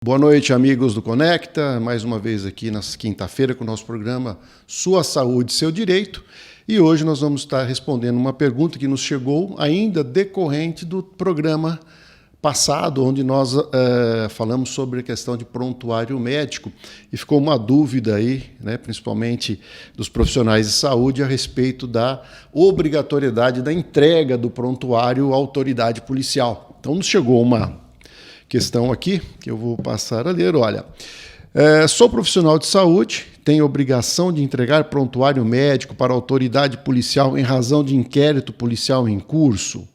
Boa noite, amigos do Conecta. Mais uma vez aqui na quinta-feira com o nosso programa Sua Saúde, Seu Direito. E hoje nós vamos estar respondendo uma pergunta que nos chegou ainda decorrente do programa passado, onde nós falamos sobre a questão de prontuário médico. E ficou uma dúvida aí, né, principalmente dos profissionais de saúde, a respeito da obrigatoriedade da entrega do prontuário à autoridade policial. Então nos chegou uma questão aqui, que eu vou passar a ler. Olha, sou profissional de saúde, tenho obrigação de entregar prontuário médico para a autoridade policial em razão de inquérito policial em curso?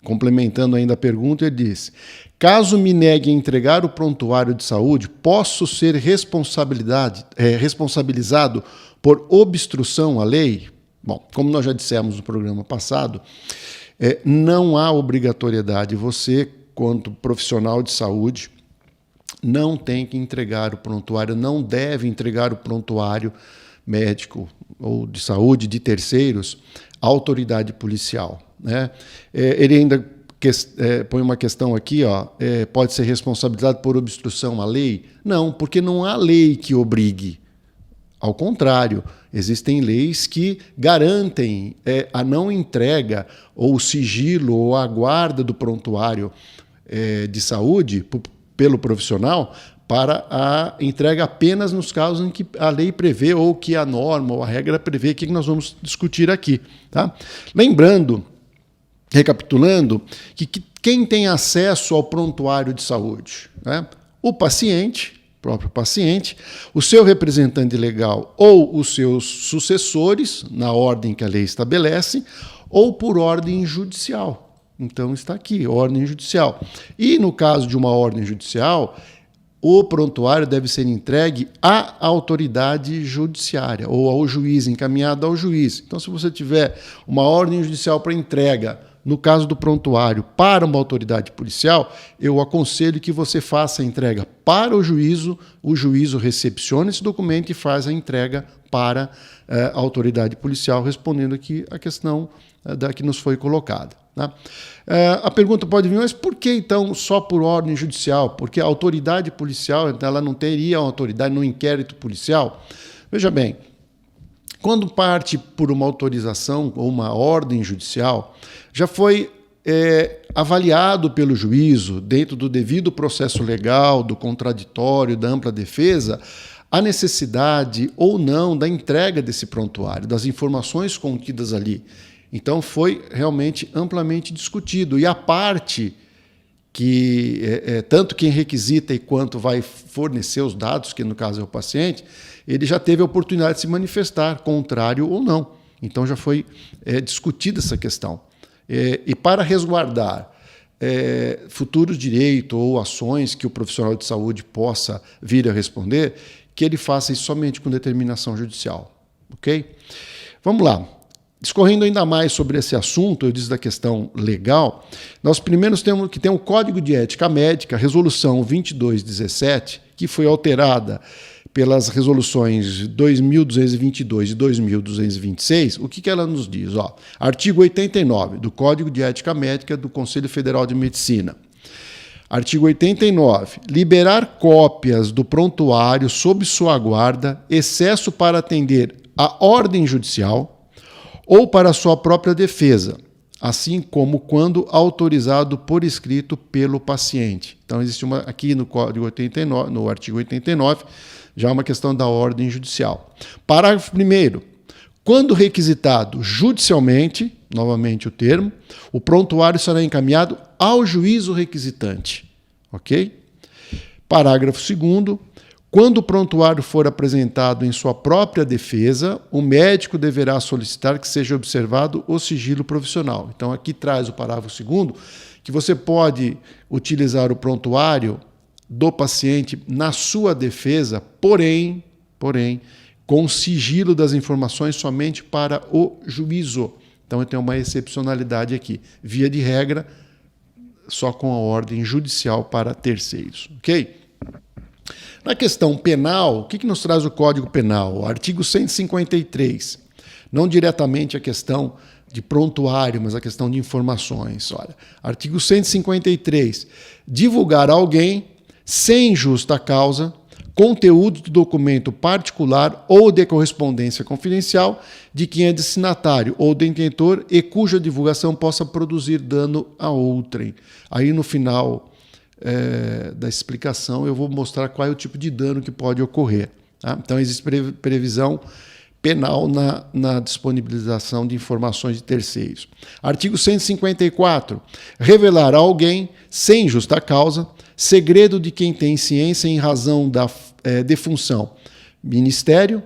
Complementando ainda a pergunta, ele diz: caso me negue a entregar o prontuário de saúde, posso ser responsabilizado por obstrução à lei? Bom, como nós já dissemos no programa passado, não há obrigatoriedade. Você, quanto profissional de saúde, não tem que entregar o prontuário, não deve entregar o prontuário médico ou de saúde de terceiros à autoridade policial, né? Ele ainda põe uma questão aqui, pode ser responsabilizado por obstrução à lei? Não, porque não há lei que obrigue. Ao contrário, existem leis que garantem a não entrega ou o sigilo ou a guarda do prontuário de saúde pelo profissional para a entrega apenas nos casos em que a lei prevê ou que a norma ou a regra prevê, que nós vamos discutir aqui, tá? Lembrando, recapitulando, que quem tem acesso ao prontuário de saúde, né? O paciente, próprio paciente, o seu representante legal ou os seus sucessores, na ordem que a lei estabelece, ou por ordem judicial. Então está aqui, ordem judicial. E no caso de uma ordem judicial, o prontuário deve ser entregue à autoridade judiciária ou ao juiz, encaminhado ao juiz. Então, se você tiver uma ordem judicial para entrega, no caso do prontuário, para uma autoridade policial, eu aconselho que você faça a entrega para o juízo recepciona esse documento e faz a entrega para a autoridade policial, respondendo aqui a questão que nos foi colocada, né? A pergunta pode vir, mas por que então só por ordem judicial? Porque a autoridade policial, ela não teria uma autoridade no inquérito policial? Veja bem, quando parte por uma autorização ou uma ordem judicial, já foi avaliado pelo juízo, dentro do devido processo legal, do contraditório, da ampla defesa, a necessidade ou não da entrega desse prontuário, das informações contidas ali. Então foi realmente amplamente discutido. E a parte que, tanto quem requisita e quanto vai fornecer os dados, que no caso é o paciente, ele já teve a oportunidade de se manifestar, contrário ou não. Então já foi discutida essa questão. E para resguardar futuros direitos ou ações que o profissional de saúde possa vir a responder, que ele faça isso somente com determinação judicial. Ok? Vamos lá. Discorrendo ainda mais sobre esse assunto, eu disse da questão legal, nós primeiro temos que ter um Código de Ética Médica, Resolução 2217, que foi alterada pelas resoluções 2222 e 2226. O que ela nos diz? Artigo 89 do Código de Ética Médica do Conselho Federal de Medicina. Artigo 89. Liberar cópias do prontuário sob sua guarda, excesso para atender a ordem judicial ou para sua própria defesa, assim como quando autorizado por escrito pelo paciente. Então, existe aqui no Código 89, no artigo 89, já uma questão da ordem judicial. Parágrafo 1º. Quando requisitado judicialmente, novamente o termo, o prontuário será encaminhado ao juízo requisitante. Ok? Parágrafo 2º. Quando o prontuário for apresentado em sua própria defesa, o médico deverá solicitar que seja observado o sigilo profissional. Então, aqui traz o parágrafo 2º, que você pode utilizar o prontuário do paciente na sua defesa, porém, com sigilo das informações somente para o juízo. Então, tem uma excepcionalidade aqui. Via de regra, só com a ordem judicial para terceiros. Ok? Na questão penal, o que nos traz o Código Penal? O artigo 153, não diretamente a questão de prontuário, mas a questão de informações. Olha, artigo 153, divulgar a alguém sem justa causa, conteúdo de documento particular ou de correspondência confidencial de quem é destinatário ou detentor e cuja divulgação possa produzir dano a outrem. Aí no final da explicação eu vou mostrar qual é o tipo de dano que pode ocorrer. Tá? Então existe previsão penal na disponibilização de informações de terceiros. Artigo 154. Revelar a alguém, sem justa causa, segredo de quem tem ciência em razão da defunção, ministério,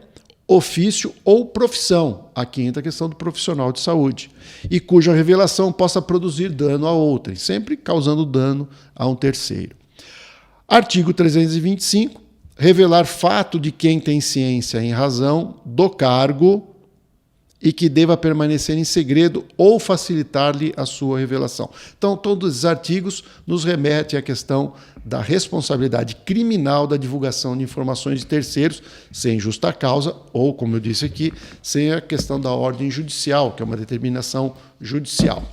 ofício ou profissão. Aqui entra a questão do profissional de saúde. E cuja revelação possa produzir dano a outrem, sempre causando dano a um terceiro. Artigo 325. Revelar fato de quem tem ciência em razão do cargo e que deva permanecer em segredo ou facilitar-lhe a sua revelação. Então, todos esses artigos nos remetem à questão da responsabilidade criminal da divulgação de informações de terceiros sem justa causa ou, como eu disse aqui, sem a questão da ordem judicial, que é uma determinação judicial.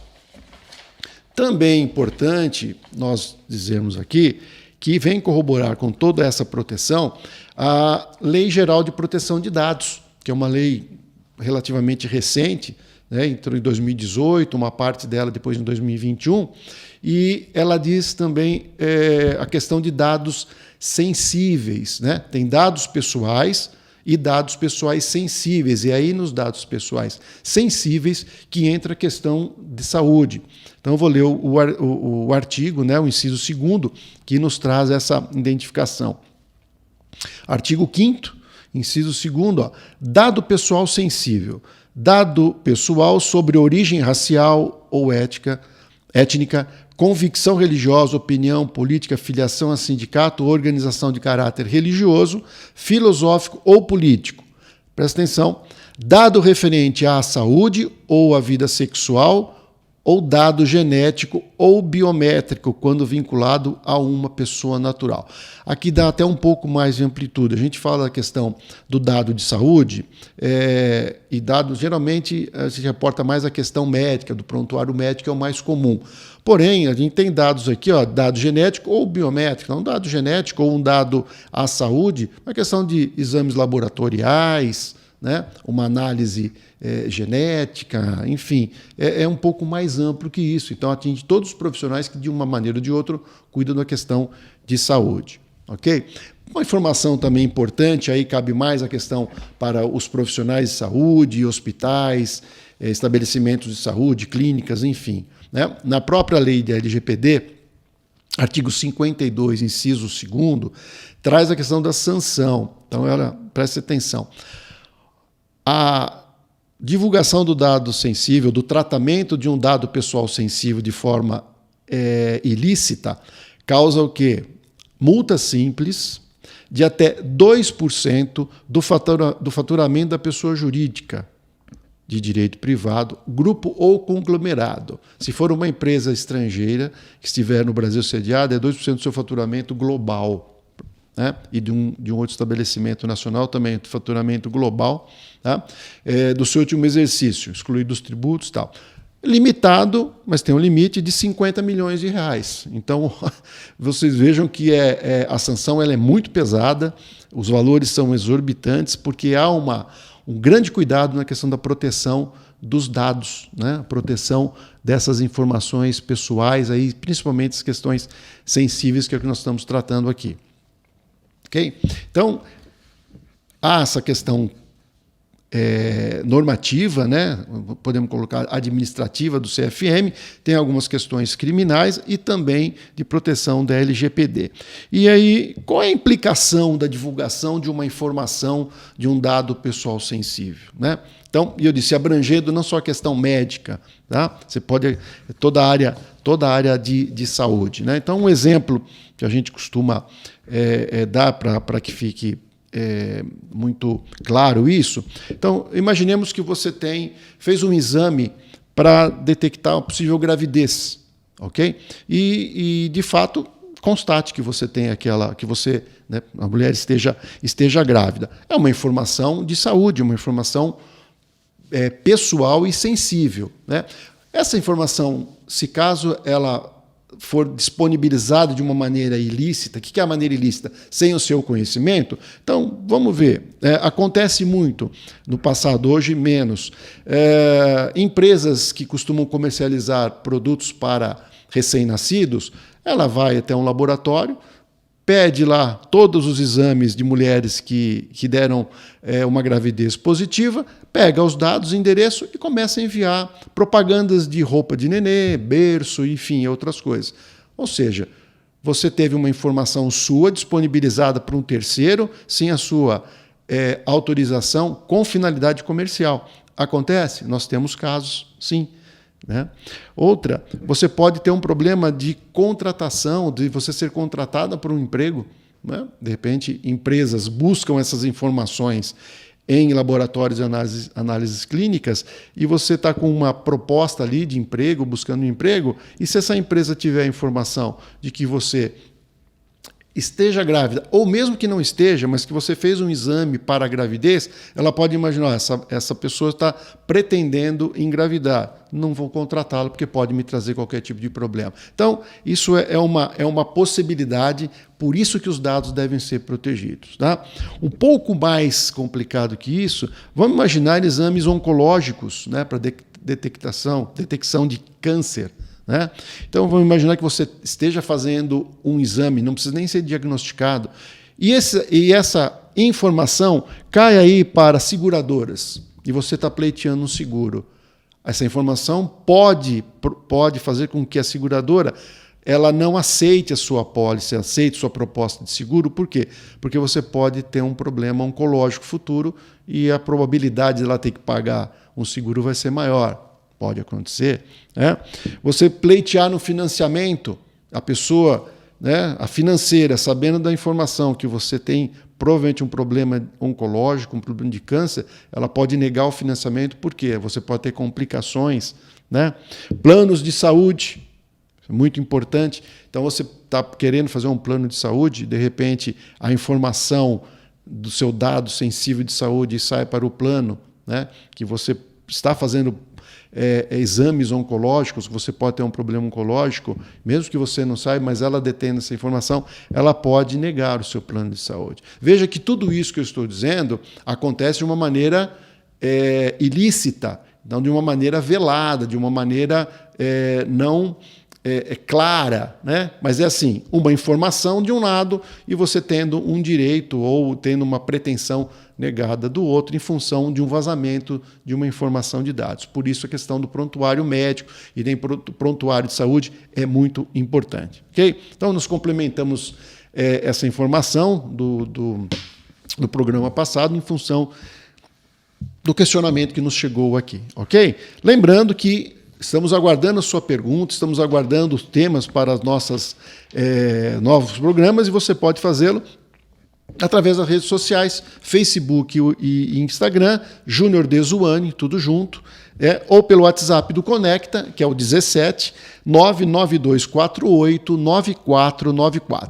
Também é importante nós dizermos aqui que vem corroborar com toda essa proteção a Lei Geral de Proteção de Dados, que é uma lei relativamente recente, né, entrou em 2018, uma parte dela depois em 2021, e ela diz também a questão de dados sensíveis. Né? Tem dados pessoais e dados pessoais sensíveis, e aí nos dados pessoais sensíveis que entra a questão de saúde. Então eu vou ler o artigo, né, o inciso 2º, que nos traz essa identificação. Artigo 5º, inciso 2º, dado pessoal sensível. Dado pessoal sobre origem racial ou étnica, convicção religiosa, opinião política, filiação a sindicato ou organização de caráter religioso, filosófico ou político. Presta atenção. Dado referente à saúde ou à vida sexual ou dado genético ou biométrico, quando vinculado a uma pessoa natural. Aqui dá até um pouco mais de amplitude. A gente fala da questão do dado de saúde, e dados, geralmente, a gente reporta mais a questão médica, do prontuário médico é o mais comum. Porém, a gente tem dados aqui, dado genético ou biométrico, um dado genético ou um dado à saúde, uma questão de exames laboratoriais, né? Uma análise genética, enfim, é um pouco mais amplo que isso. Então, atinge todos os profissionais que, de uma maneira ou de outra, cuidam da questão de saúde. Ok? Uma informação também importante, aí cabe mais a questão para os profissionais de saúde, hospitais, estabelecimentos de saúde, clínicas, enfim. Né? Na própria lei da LGPD, artigo 52, inciso 2º, traz a questão da sanção. Então, preste atenção. A divulgação do dado sensível, do tratamento de um dado pessoal sensível de forma ilícita, causa o quê? Multa simples de até 2% do faturamento da pessoa jurídica de direito privado, grupo ou conglomerado. Se for uma empresa estrangeira que estiver no Brasil sediada, é 2% do seu faturamento global. Né? E de um outro estabelecimento nacional também, do faturamento global, tá? Do seu último exercício, excluídos os tributos e tal. Limitado, mas tem um limite de 50 milhões de reais. Então, vocês vejam que a sanção ela é muito pesada, os valores são exorbitantes, porque há um grande cuidado na questão da proteção dos dados, né? A proteção dessas informações pessoais, aí, principalmente as questões sensíveis, que é o que nós estamos tratando aqui. Okay? Então, há essa questão normativa, né? Podemos colocar administrativa do CFM, tem algumas questões criminais e também de proteção da LGPD. E aí, qual é a implicação da divulgação de uma informação de um dado pessoal sensível? Né? Então, eu disse, abrangendo não só a questão médica, tá? Você pode toda a área de saúde. Né? Então, um exemplo que a gente costuma dar para que fique muito claro isso. Então, imaginemos que você fez um exame para detectar uma possível gravidez, ok? E de fato, constate que você tem né, a mulher esteja grávida. É uma informação de saúde, uma informação pessoal e sensível, né? Essa informação, se caso ela for disponibilizado de uma maneira ilícita, o que é a maneira ilícita? Sem o seu conhecimento. Então, vamos ver. Acontece muito no passado, hoje menos. Empresas que costumam comercializar produtos para recém-nascidos, ela vai até um laboratório, pede lá todos os exames de mulheres que deram uma gravidez positiva, pega os dados, endereço e começa a enviar propagandas de roupa de nenê, berço, enfim, outras coisas. Ou seja, você teve uma informação sua disponibilizada para um terceiro, sem a sua autorização, com finalidade comercial. Acontece? Nós temos casos, sim. Né? Outra, você pode ter um problema de contratação, de você ser contratada por um emprego. Né? De repente, empresas buscam essas informações em laboratórios de análises clínicas e você está com uma proposta ali de emprego, buscando um emprego, e se essa empresa tiver a informação de que você esteja grávida, ou mesmo que não esteja, mas que você fez um exame para a gravidez, ela pode imaginar, essa pessoa está pretendendo engravidar, não vou contratá-la porque pode me trazer qualquer tipo de problema. Então, isso é uma possibilidade, por isso que os dados devem ser protegidos. Tá? Um pouco mais complicado que isso, vamos imaginar exames oncológicos, né, para detecção de câncer. Né? Então, vamos imaginar que você esteja fazendo um exame, não precisa nem ser diagnosticado, e essa informação cai aí para seguradoras, e você está pleiteando um seguro. Essa informação pode fazer com que a seguradora ela não aceite a sua apólice, aceite sua proposta de seguro. Por quê? Porque você pode ter um problema oncológico futuro e a probabilidade de ela ter que pagar um seguro vai ser maior. Pode acontecer. Né? Você pleitear no financiamento, a pessoa, né, a financeira, sabendo da informação que você tem provavelmente um problema oncológico, um problema de câncer, ela pode negar o financiamento, por quê? Você pode ter complicações. Né? Planos de saúde, muito importante. Então, você está querendo fazer um plano de saúde, de repente, a informação do seu dado sensível de saúde sai para o plano, né, que você está fazendo exames oncológicos, você pode ter um problema oncológico, mesmo que você não saiba, mas ela detém essa informação, ela pode negar o seu plano de saúde. Veja que tudo isso que eu estou dizendo acontece de uma maneira ilícita, não de uma maneira velada, de uma maneira não clara, né? Mas é assim, uma informação de um lado e você tendo um direito ou tendo uma pretensão negada do outro em função de um vazamento de uma informação de dados. Por isso a questão do prontuário médico e do prontuário de saúde é muito importante. Okay? Então nós complementamos essa informação do programa passado em função do questionamento que nos chegou aqui. Ok? Lembrando que estamos aguardando a sua pergunta, estamos aguardando os temas para os nossos novos programas e você pode fazê-lo através das redes sociais, Facebook e Instagram, Júnior Dezuani, tudo junto, ou pelo WhatsApp do Conecta, que é o 17 99248 9494.